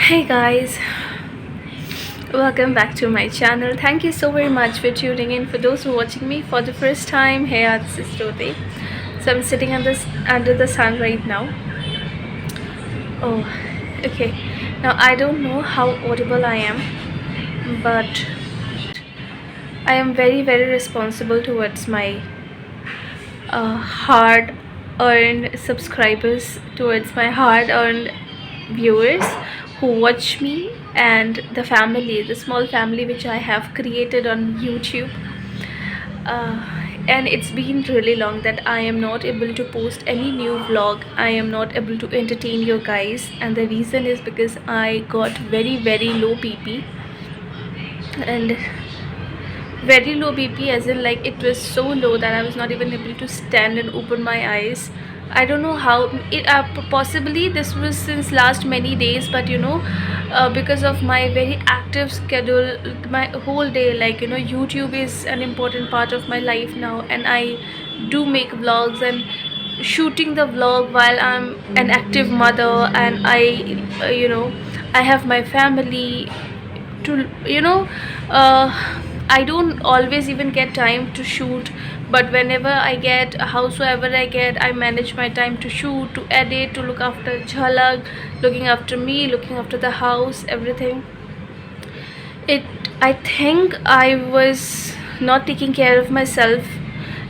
Hey guys, welcome back to my channel. Thank you so very much for tuning in. For those who are watching me for the first time, hey, this is Jyoti. So I'm sitting under the sun right now. Oh, okay. Now I don't know how audible I am, but I am very responsible towards my hard-earned subscribers, towards my hard-earned viewers who watch me, and the family, the small family which I have created on YouTube. And it's been really long that I am not able to post any new vlog. I am not able to entertain you guys, and the reason is because I got very low BP, and very low BP as in like it was so low that I was not even able to stand and open my eyes. I don't know how it possibly this was since last many days, but because of my very active schedule, my whole day, like YouTube is an important part of my life now, and I do make vlogs and shooting the vlog while I'm an active mother, and I have my family to I don't always even get time to shoot, but whenever I get, howsoever I get, I manage my time to shoot, to edit, to look after Jhalak, looking after me, looking after the house, everything. I think I was not taking care of myself,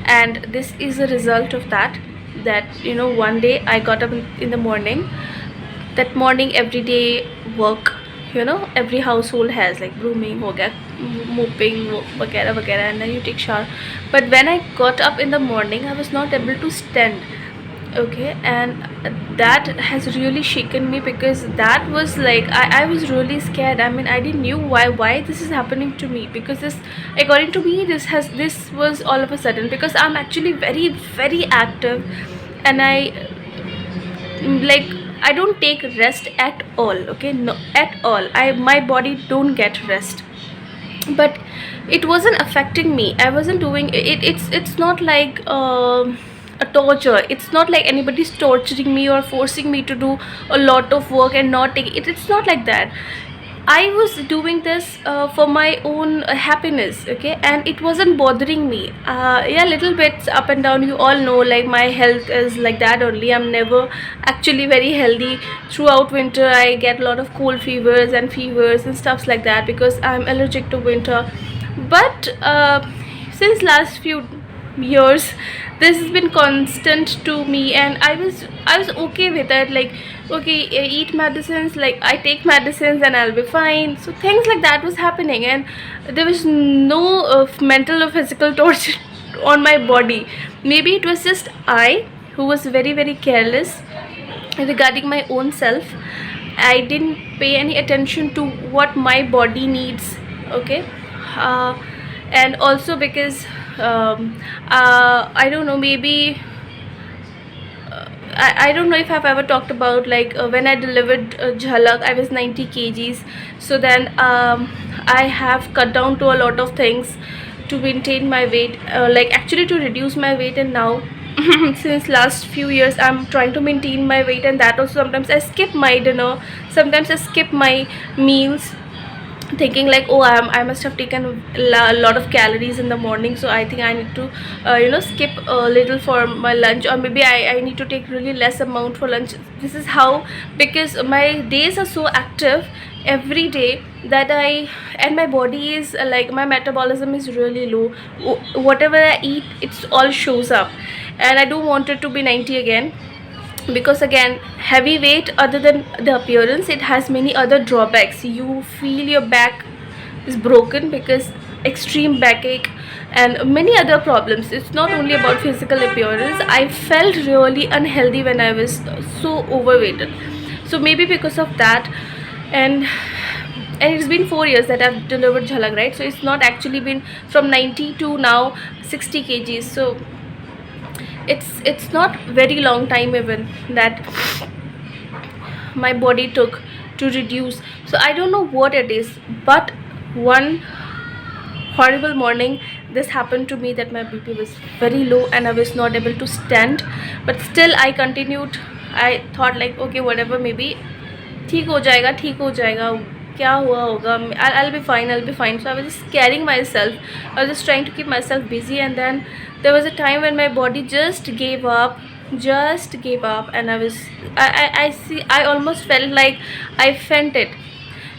and this is a result of that one day I got up in the morning. That morning, everyday work, every household has, like brooming ho gaya, mopping वगैरह वगैरह, and then you take shower. But when I got up in the morning, I was not able to stand. Okay, and that has really shaken me, because that was like I was really scared. I mean, I didn't knew why this is happening to me, because this, according to me, this was all of a sudden, because I'm actually very active, and I don't take rest at all. Okay, no, at all. My body don't get rest, but it wasn't affecting me. I wasn't doing it. It's not like a torture. It's not like anybody's torturing me or forcing me to do a lot of work and not take it. It's not like that. I was doing this for my own happiness, okay, and it wasn't bothering me. Yeah, little bits up and down. You all know, like my health is like that only. I'm never actually very healthy. Throughout winter, I get a lot of cold fevers and stuffs like that, because I'm allergic to winter. But since last few years, this has been constant to me, and I was okay with it. Like, okay, eat medicines, like I take medicines and I'll be fine. So things like that was happening, and there was no mental or physical torture on my body. Maybe it was just I who was very careless regarding my own self. I didn't pay any attention to what my body needs. Okay, uh, and also because I don't know, maybe I don't know if I've ever talked about, like when I delivered Jhalak, I was 90 kgs. So then I have cut down to a lot of things to maintain my weight, like actually to reduce my weight. And now since last few years, I'm trying to maintain my weight, and that also sometimes I skip my dinner, sometimes I skip my meals, thinking like, oh, I must have taken a lot of calories in the morning, so I think I need to skip a little for my lunch, or maybe I need to take really less amount for lunch. This is how, because my days are so active every day, that and my body is like, my metabolism is really low. Whatever I eat, it's all shows up, and I don't want it to be 90 again, because again, heavy weight, other than the appearance, it has many other drawbacks. You feel your back is broken because extreme backache and many other problems. It's not only about physical appearance. I felt really unhealthy when I was so overweighted, so maybe because of that. And it's been 4 years that I've delivered Jhalak, right? So it's not actually been from 90 to now 60 kgs. So it's not very long time even that my body took to reduce. So I don't know what it is, but one horrible morning, this happened to me, that my BP was very low and I was not able to stand. But still I continued. I thought like, okay, whatever, maybe ठीक हो जाएगा, ठीक हो जाएगा, क्या हुआ होगा, I'll be fine, I'll be fine. So I was just carrying myself, I was just trying to keep myself busy, and then there was a time when my body just gave up, and I see, I almost felt like I fainted.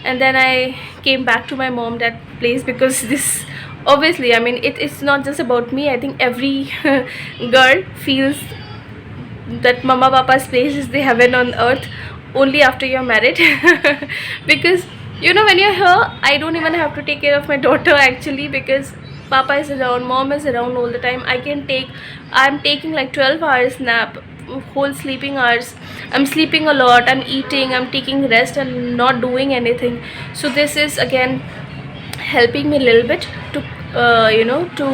And then I came back to my mom, that place, because this, obviously, I mean, it's not just about me. I think every girl feels that mama papa's place is the heaven on earth only after you're married. Because when you're here, I don't even have to take care of my daughter, actually, because papa is around, mom is around all the time. I'm taking like 12 hours nap, whole sleeping hours. I'm sleeping a lot, I'm eating, I'm taking rest, and not doing anything. So this is again helping me a little bit to to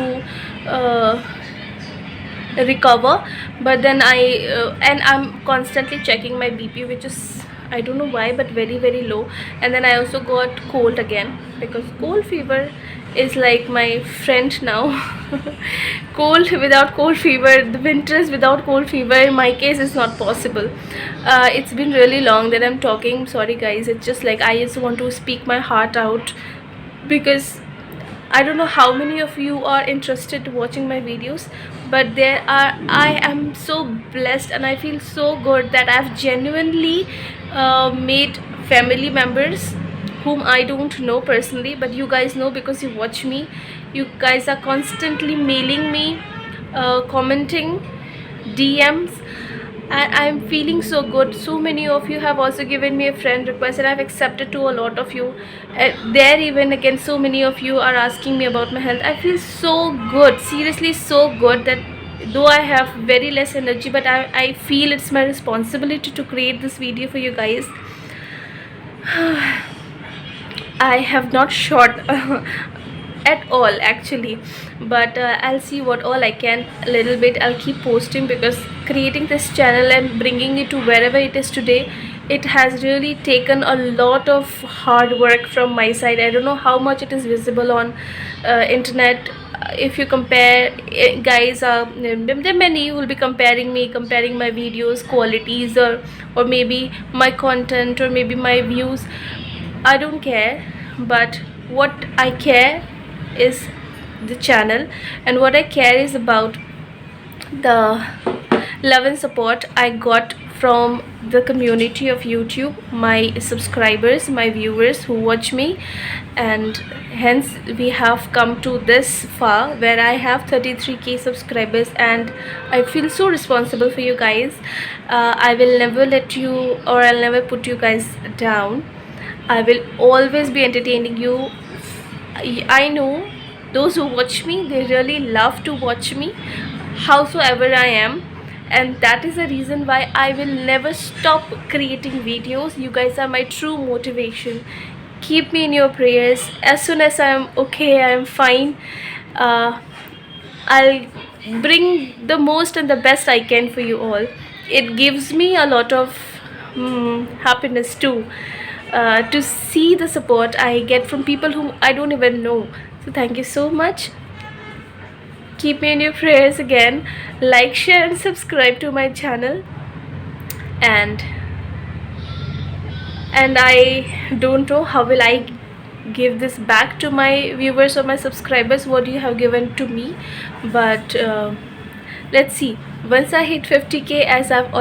recover. But then I'm constantly checking my BP, which is, I don't know why, but very very low. And then I also got cold again, because cold fever is like my friend now. Cold without cold fever, the winters without cold fever, in my case, is not possible. It's been really long that I'm talking, sorry guys. It's just like I just want to speak my heart out, because I don't know how many of you are interested to watching my videos, but I am so blessed, and I feel so good that I've genuinely made family members whom I don't know personally, but you guys know, because you watch me. You guys are constantly mailing me, commenting, DMs, and I'm feeling so good. So many of you have also given me a friend request, and I've accepted to a lot of you. There, even again, so many of you are asking me about my health. I feel so good, seriously so good, that though I have very less energy, but I feel it's my responsibility to create this video for you guys. I have not shot at all, actually, but I'll see what all I can, a little bit. I'll keep posting, because creating this channel and bringing it to wherever it is today, it has really taken a lot of hard work from my side. I don't know how much it is visible on internet. If you compare, guys, there many will be comparing my videos qualities, or maybe my content, or maybe my views. I don't care, but what I care is the channel, and what I care is about the love and support I got from the community of YouTube, my subscribers, my viewers who watch me. And hence we have come to this far, where I have 33k subscribers, and I feel so responsible for you guys. I will never let you, or I'll never put you guys down. I will always be entertaining you. I know those who watch me, they really love to watch me howsoever I am, and that is the reason why I will never stop creating videos. You guys are my true motivation. Keep me in your prayers. As soon as I'm okay, I'm fine, I'll bring the most and the best I can for you all. It gives me a lot of happiness too, to see the support I get from people whom I don't even know. So thank you so much. Keep me in your prayers again. Like, share and subscribe to my channel. And I don't know how will I give this back to my viewers or my subscribers, what you have given to me, but let's see. Once I hit 50k, as I've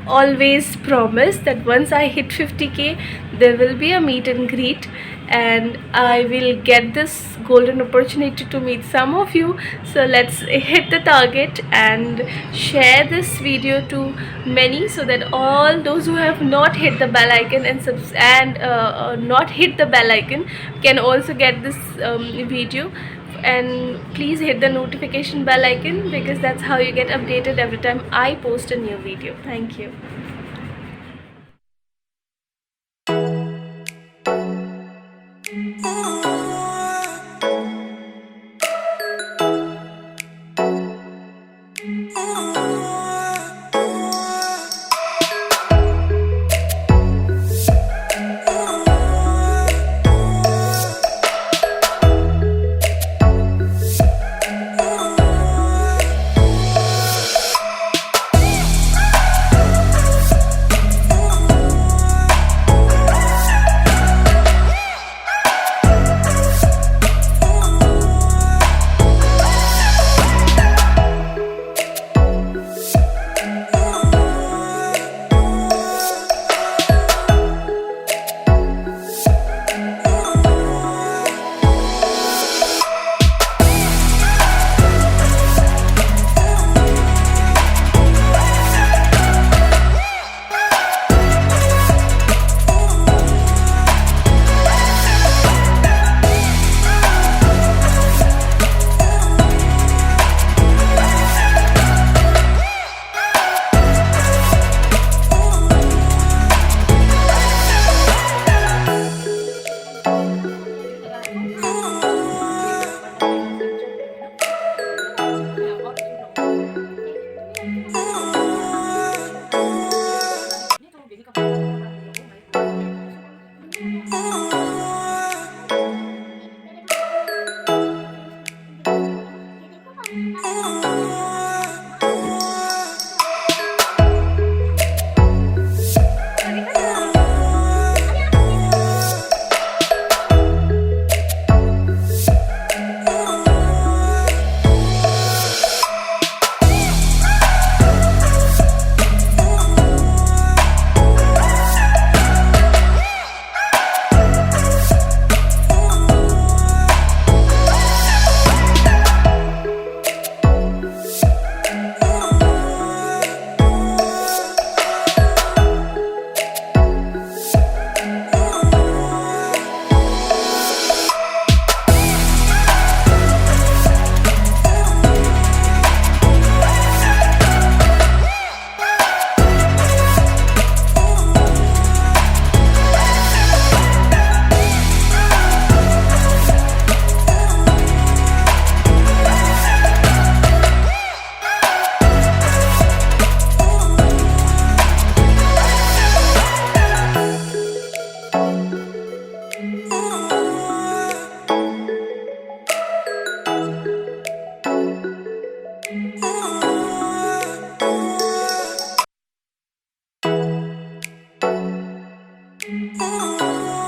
always promised, that once I hit 50k, there will be a meet and greet, and I will get this golden opportunity to meet some of you. So let's hit the target and share this video to many, so that all those who have not hit the bell icon and not hit the bell icon can also get this video. And please hit the notification bell icon, because that's how you get updated every time I post a new video. Thank you. Oh